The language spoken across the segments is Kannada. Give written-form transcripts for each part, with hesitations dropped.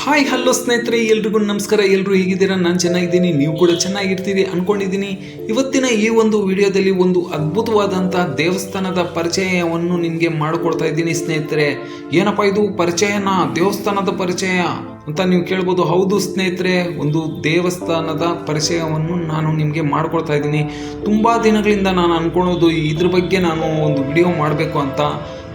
ಹಾಯ್ ಹಲೋ ಸ್ನೇಹಿತರೆ, ಎಲ್ರಿಗೂ ನಮಸ್ಕಾರ. ಎಲ್ಲರೂ ಹೇಗಿದ್ದೀರಾ? ನಾನು ಚೆನ್ನಾಗಿದ್ದೀನಿ, ನೀವು ಕೂಡ ಚೆನ್ನಾಗಿರ್ತೀರಿ ಅಂದ್ಕೊಂಡಿದ್ದೀನಿ. ಇವತ್ತಿನ ಈ ಒಂದು ವಿಡಿಯೋದಲ್ಲಿ ಒಂದು ಅದ್ಭುತವಾದಂಥ ದೇವಸ್ಥಾನದ ಪರಿಚಯವನ್ನು ನಿಮಗೆ ಮಾಡಿಕೊಡ್ತಾ ಇದ್ದೀನಿ ಸ್ನೇಹಿತರೆ. ಏನಪ್ಪ ಇದು ದೇವಸ್ಥಾನದ ಪರಿಚಯ ಅಂತ ನೀವು ಕೇಳ್ಬೋದು. ಹೌದು ಸ್ನೇಹಿತರೆ, ಒಂದು ದೇವಸ್ಥಾನದ ಪರಿಚಯವನ್ನು ನಾನು ನಿಮಗೆ ಮಾಡಿಕೊಡ್ತಾ ಇದ್ದೀನಿ. ತುಂಬ ದಿನಗಳಿಂದ ನಾನು ಅಂದ್ಕೊಳ್ಳೋದು ಇದ್ರ ಬಗ್ಗೆ ನಾನು ಒಂದು ವಿಡಿಯೋ ಮಾಡಬೇಕು ಅಂತ,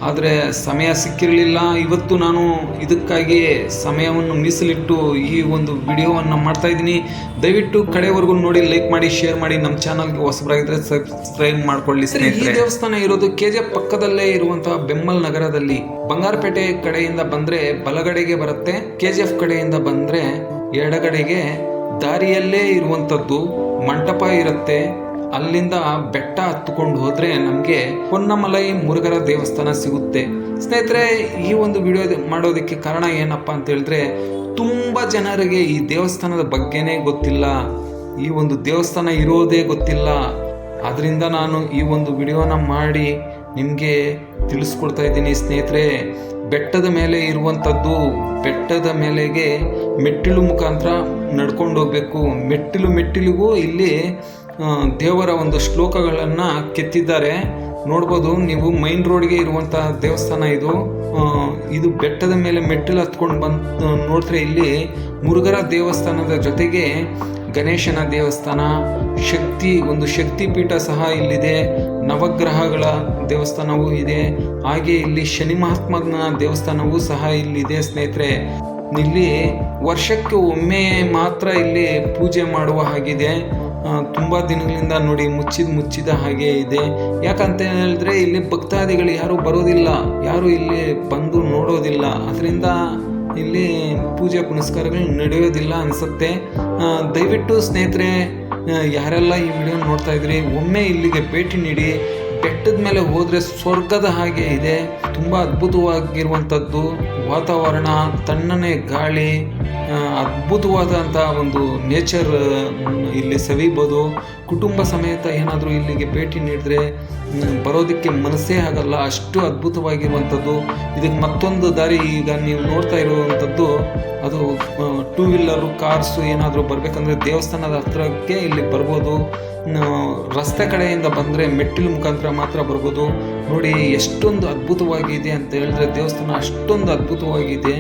ಆದರೆ ಸಮಯ ಸಿಕ್ಕಿರಲಿಲ್ಲ. ಇವತ್ತು ನಾನು ಇದಕ್ಕಾಗಿ ಸಮಯವನ್ನು ಮೀಸಲಿಟ್ಟು ಈ ಒಂದು ವಿಡಿಯೋವನ್ನು ಮಾಡ್ತಾ ಇದ್ದೀನಿ. ದಯವಿಟ್ಟು ಕಡೆವರೆಗೂ ನೋಡಿ, ಲೈಕ್ ಮಾಡಿ, ಶೇರ್ ಮಾಡಿ, ನಮ್ಮ ಚಾನಲ್ಗೆ ಹೊಸಬರಾಗಿದ್ದರೆ ಸಬ್ಸ್ಕ್ರೈಬ್ ಮಾಡ್ಕೊಳ್ಳಿ ಸ್ನೇಹಿತರೆ. ಈ ದೇವಸ್ಥಾನ ಇರೋದು KGF ಪಕ್ಕದಲ್ಲೇ ಇರುವಂತಹ ಬೆಮ್ಮಲ್ ನಗರದಲ್ಲಿ. ಬಂಗಾರಪೇಟೆ ಕಡೆಯಿಂದ ಬಂದರೆ ಬಲಗಡೆಗೆ ಬರುತ್ತೆ, KGF ಕಡೆಯಿಂದ ಬಂದರೆ ಎಡಗಡೆಗೆ ದಾರಿಯಲ್ಲೇ ಇರುವಂಥದ್ದು ಮಂಟಪ ಇರುತ್ತೆ. ಅಲ್ಲಿಂದ ಬೆಟ್ಟ ಹತ್ತುಕೊಂಡು ಹೋದರೆ ನಮಗೆ ಹೊನ್ನಮಲೈ ಮುರುಘರ ದೇವಸ್ಥಾನ ಸಿಗುತ್ತೆ ಸ್ನೇಹಿತರೆ. ಈ ಒಂದು ವಿಡಿಯೋ ಮಾಡೋದಕ್ಕೆ ಕಾರಣ ಏನಪ್ಪ ಅಂತ ಹೇಳಿದ್ರೆ, ತುಂಬ ಜನರಿಗೆ ಈ ದೇವಸ್ಥಾನದ ಬಗ್ಗೆನೇ ಗೊತ್ತಿಲ್ಲ, ಈ ಒಂದು ದೇವಸ್ಥಾನ ಇರೋದೇ ಗೊತ್ತಿಲ್ಲ. ಅದರಿಂದ ನಾನು ಈ ಒಂದು ವಿಡಿಯೋನ ಮಾಡಿ ನಿಮಗೆ ತಿಳಿಸ್ಕೊಡ್ತಾ ಇದ್ದೀನಿ ಸ್ನೇಹಿತರೆ. ಬೆಟ್ಟದ ಮೇಲೆ ಇರುವಂಥದ್ದು, ಬೆಟ್ಟದ ಮೇಲೆಗೆ ಮೆಟ್ಟಿಲು ಮುಖಾಂತರ ನಡ್ಕೊಂಡು ಹೋಗ್ಬೇಕು. ಮೆಟ್ಟಿಲಿಗೂ ಇಲ್ಲಿ ದೇವರ ಒಂದು ಶ್ಲೋಕಗಳನ್ನು ಕೆತ್ತಿದ್ದಾರೆ, ನೋಡ್ಬೋದು ನೀವು. ಮೈನ್ ರೋಡ್ಗೆ ಇರುವಂತಹ ದೇವಸ್ಥಾನ ಇದು ಬೆಟ್ಟದ ಮೇಲೆ ಮೆಟ್ಟಿಲು ಹತ್ಕೊಂಡು ಬಂದು ನೋಡಿದ್ರೆ ಇಲ್ಲಿ ಮುರುಘರ ದೇವಸ್ಥಾನದ ಜೊತೆಗೆ ಗಣೇಶನ ದೇವಸ್ಥಾನ, ಒಂದು ಶಕ್ತಿಪೀಠ ಸಹ ಇಲ್ಲಿದೆ, ನವಗ್ರಹಗಳ ದೇವಸ್ಥಾನವೂ ಇದೆ, ಹಾಗೆ ಇಲ್ಲಿ ಶನಿ ಮಹಾತ್ಮನ ದೇವಸ್ಥಾನವೂ ಸಹ ಇಲ್ಲಿದೆ ಸ್ನೇಹಿತರೆ. ಇಲ್ಲಿ ವರ್ಷಕ್ಕೆ ಒಮ್ಮೆ ಮಾತ್ರ ಇಲ್ಲಿ ಪೂಜೆ ಮಾಡುವ ಹಾಗಿದೆ. ತುಂಬ ದಿನಗಳಿಂದ ನೋಡಿ ಮುಚ್ಚಿದ ಹಾಗೆ ಇದೆ. ಯಾಕಂತ ಹೇಳಿದ್ರೆ ಇಲ್ಲಿ ಭಕ್ತಾದಿಗಳು ಯಾರು ಬರೋದಿಲ್ಲ, ಯಾರು ಇಲ್ಲಿ ಬಂದು ನೋಡೋದಿಲ್ಲ. ಅದರಿಂದ ಇಲ್ಲಿ ಪೂಜೆ ಪುನಸ್ಕಾರಗಳು ನಡೆಯೋದಿಲ್ಲ ಅನಿಸುತ್ತೆ. ದಯವಿಟ್ಟು ಸ್ನೇಹಿತರೆ, ಯಾರೆಲ್ಲ ಈ ವಿಡಿಯೋ ನೋಡ್ತಾ ಇದ್ರಿ, ಒಮ್ಮೆ ಇಲ್ಲಿಗೆ ಭೇಟಿ ನೀಡಿ. ಬೆಟ್ಟದ ಮೇಲೆ ಹೋದರೆ ಸ್ವರ್ಗದ ಹಾಗೆ ಇದೆ. ತುಂಬ ಅದ್ಭುತವಾಗಿರುವಂಥದ್ದು ವಾತಾವರಣ, ತಣ್ಣನೆ ಗಾಳಿ, ಅದ್ಭುತವಾದಂಥ ಒಂದು ನೇಚರ್ ಇಲ್ಲಿ ಸವಿಬೋದು. ಕುಟುಂಬ ಸಮೇತ ಏನಾದರೂ ಇಲ್ಲಿಗೆ ಭೇಟಿ ನೀಡಿದ್ರೆ ಬರೋದಕ್ಕೆ ಮನಸ್ಸೇ ಆಗಲ್ಲ, ಅಷ್ಟು ಅದ್ಭುತವಾಗಿರುವಂಥದ್ದು. ಇದಕ್ಕೆ ಮತ್ತೊಂದು ದಾರಿ, ಈಗ ನೀವು ನೋಡ್ತಾ ಇರುವಂಥದ್ದು ಅದು 2 ವೀಲರು ಕಾರ್ಸು ಏನಾದರೂ ಬರಬೇಕಂದ್ರೆ ದೇವಸ್ಥಾನದ ಹತ್ರಕ್ಕೆ ಇಲ್ಲಿ ಬರ್ಬೋದು. ರಸ್ತೆ ಕಡೆಯಿಂದ ಬಂದರೆ ಮೆಟ್ಟಿಲು ಮುಖಾಂತರ ಮಾತ್ರ ಬರ್ಬೋದು. ನೋಡಿ ಎಷ್ಟೊಂದು ಅದ್ಭುತವಾಗಿದೆ ಅಂತ ಹೇಳಿದ್ರೆ, ದೇವಸ್ಥಾನ ಅಷ್ಟೊಂದು ಅದ್ಭುತವಾಗಿದೆ,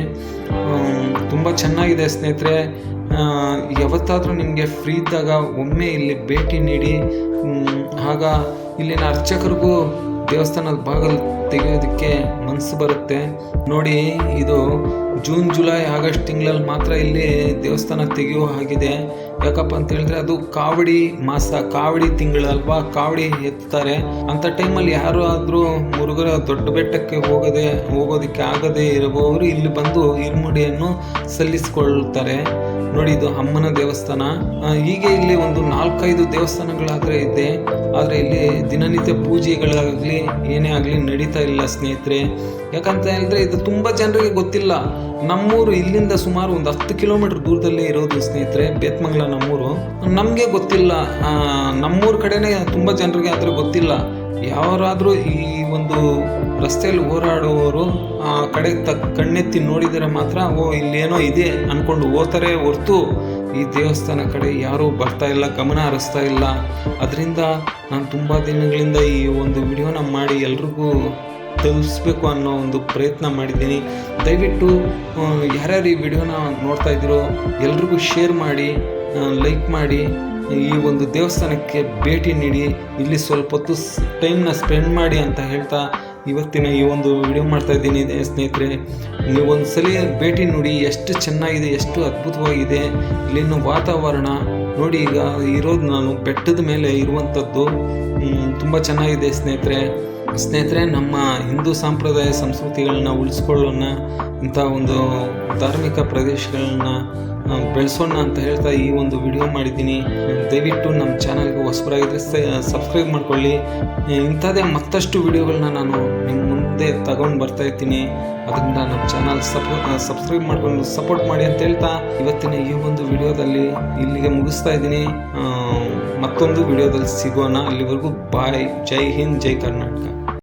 ತುಂಬ ಚೆನ್ನಾಗಿದೆ ಸ್ನೇಹಿತರೆ. ಯಾವತ್ತಾದರೂ ನಿಮಗೆ ಫ್ರೀ ಇದ್ದಾಗ ಒಮ್ಮೆ ಇಲ್ಲಿ ಭೇಟಿ ನೀಡಿ. ಆಗ ಇಲ್ಲಿನ ಅರ್ಚಕರಿಗೂ ದೇವಸ್ಥಾನದ ಬಾಗಿಲು ತೆಗೆಯೋದಕ್ಕೆ ಮನಸ್ಸು ಬರುತ್ತೆ. ನೋಡಿ, ಇದು ಜೂನ್ ಜುಲೈ ಆಗಸ್ಟ್ ತಿಂಗಳಲ್ಲಿ ಮಾತ್ರ ಇಲ್ಲಿ ದೇವಸ್ಥಾನ ತೆಗೆಯೋ ಹಾಗಿದೆ. ಯಾಕಪ್ಪ ಅಂತ ಹೇಳಿದ್ರೆ ಅದು ಕಾವಡಿ ಮಾಸ, ಕಾವಡಿ ತಿಂಗಳಲ್ವಾ, ಕಾವಡಿ ಎತ್ತಾರೆ. ಅಂಥ ಟೈಮಲ್ಲಿ ಯಾರು ಆದರೂ ಮುರುಘರ ದೊಡ್ಡ ಬೆಟ್ಟಕ್ಕೆ ಹೋಗೋದಕ್ಕೆ ಆಗದೇ ಇರುವವರು ಇಲ್ಲಿ ಬಂದು ಇರುಮುಡಿಯನ್ನು ಸಲ್ಲಿಸಿಕೊಳ್ತಾರೆ. ನೋಡಿ, ಇದು ಅಮ್ಮನ ದೇವಸ್ಥಾನ. ಹೀಗೆ ಇಲ್ಲಿ ಒಂದು 4-5 ದೇವಸ್ಥಾನಗಳಾದರೆ ಇದೆ, ಆದರೆ ಇಲ್ಲಿ ದಿನನಿತ್ಯ ಪೂಜೆಗಳಾಗಲಿ ಏನೇ ಆಗಲಿ ನಡೀತಾ ಇಲ್ಲ ಸ್ನೇಹಿತರೆ. ಯಾಕಂತ ಹೇಳಿದ್ರೆ ಇದು ತುಂಬ ಜನರಿಗೆ ಗೊತ್ತಿಲ್ಲ. ನಮ್ಮೂರು ಇಲ್ಲಿಂದ ಸುಮಾರು ಒಂದು 10 ಕಿಲೋಮೀಟರ್ ದೂರದಲ್ಲೇ ಇರೋದು ಸ್ನೇಹಿತರೆ, ಬೇತ್ಮಂಗ್ಲ ನಮ್ಮೂರು. ನಮಗೆ ಗೊತ್ತಿಲ್ಲ, ನಮ್ಮೂರ ಕಡೆನೇ ತುಂಬ ಜನರಿಗೆ ಆದರೆ ಗೊತ್ತಿಲ್ಲ. ಯಾರಾದರೂ ಈ ಒಂದು ರಸ್ತೆಯಲ್ಲಿ ಹೋರಾಡುವವರು ಆ ಕಡೆ ಕಣ್ಣೆತ್ತಿ ನೋಡಿದರೆ ಮಾತ್ರ ಇಲ್ಲೇನೋ ಇದೆ ಅಂದ್ಕೊಂಡು ಹೋಗ್ತಾರೆ ಹೊರತು ಈ ದೇವಸ್ಥಾನ ಕಡೆ ಯಾರೂ ಬರ್ತಾ ಇಲ್ಲ, ಗಮನ ಹರಿಸ್ತಾ ಇಲ್ಲ. ಅದರಿಂದ ನಾನು ತುಂಬ ದಿನಗಳಿಂದ ಈ ಒಂದು ವಿಡಿಯೋನ ಮಾಡಿ ಎಲ್ರಿಗೂ ತಲುಪಿಸ್ಬೇಕು ಅನ್ನೋ ಒಂದು ಪ್ರಯತ್ನ ಮಾಡಿದ್ದೀನಿ. ದಯವಿಟ್ಟು ಯಾರ್ಯಾರು ಈ ವಿಡಿಯೋನ ನೋಡ್ತಾ ಇದ್ದೀರೋ ಎಲ್ರಿಗೂ ಶೇರ್ ಮಾಡಿ, ಲೈಕ್ ಮಾಡಿ, ಈ ಒಂದು ದೇವಸ್ಥಾನಕ್ಕೆ ಭೇಟಿ ನೀಡಿ, ಇಲ್ಲಿ ಸ್ವಲ್ಪ ಹೊತ್ತು ಟೈಮ್ನ ಸ್ಪೆಂಡ್ ಮಾಡಿ ಅಂತ ಹೇಳ್ತಾ ಇವತ್ತಿನ ಈ ಒಂದು ವಿಡಿಯೋ ಮಾಡ್ತಾ ಇದ್ದೀನಿ ಸ್ನೇಹಿತರೆ. ನೀವೊಂದು ಸಲ ಭೇಟಿ ನೋಡಿ, ಎಷ್ಟು ಚೆನ್ನಾಗಿದೆ, ಎಷ್ಟು ಅದ್ಭುತವಾಗಿದೆ ಇಲ್ಲಿನ ವಾತಾವರಣ. ನೋಡಿ, ಈಗ ಇರೋದು ನಾನು ಬೆಟ್ಟದ ಮೇಲೆ ಇರುವಂಥದ್ದು, ತುಂಬ ಚೆನ್ನಾಗಿದೆ ಸ್ನೇಹಿತರೆ. ನಮ್ಮ ಹಿಂದೂ ಸಂಪ್ರದಾಯ ಸಂಸ್ಕೃತಿಗಳನ್ನ ಉಳಿಸ್ಕೊಳ್ಳೋಣ, ಇಂಥ ಒಂದು ಧಾರ್ಮಿಕ ಪ್ರದೇಶಗಳನ್ನ ಬೆಳೆಸೋಣ ಅಂತ ಹೇಳ್ತಾ ಈ ಒಂದು ವಿಡಿಯೋ ಮಾಡಿದ್ದೀನಿ. ದಯವಿಟ್ಟು ನಮ್ಮ ಚಾನಲ್ಗೆ ಹೊಸಬರಾಗಿದ್ದರೆ ಸಬ್ಸ್ಕ್ರೈಬ್ ಮಾಡ್ಕೊಳ್ಳಿ. ಇಂಥದ್ದೇ ಮತ್ತಷ್ಟು ವಿಡಿಯೋಗಳನ್ನ ನಾನು ನಿಮ್ಮ ಮುಂದೆ ತಗೊಂಡು ಬರ್ತಾ ಇರ್ತೀನಿ. ಅದರಿಂದ ನಮ್ಮ ಚಾನಲ್ ಸಬ್ಸ್ಕ್ರೈಬ್ ಮಾಡಿಕೊಂಡು ಸಪೋರ್ಟ್ ಮಾಡಿ ಅಂತ ಹೇಳ್ತಾ ಇವತ್ತಿನ ಈ ಒಂದು ವಿಡಿಯೋದಲ್ಲಿ ಇಲ್ಲಿಗೆ ಮುಗಿಸ್ತಾ ಇದ್ದೀನಿ. ಮತ್ತೊಂದು ವಿಡಿಯೋದಲ್ಲಿ ಸಿಗೋಣ. ಅಲ್ಲಿವರೆಗೂ ಬಾಯ್. ಜೈ ಹಿಂದ್, ಜೈ ಕರ್ನಾಟಕ.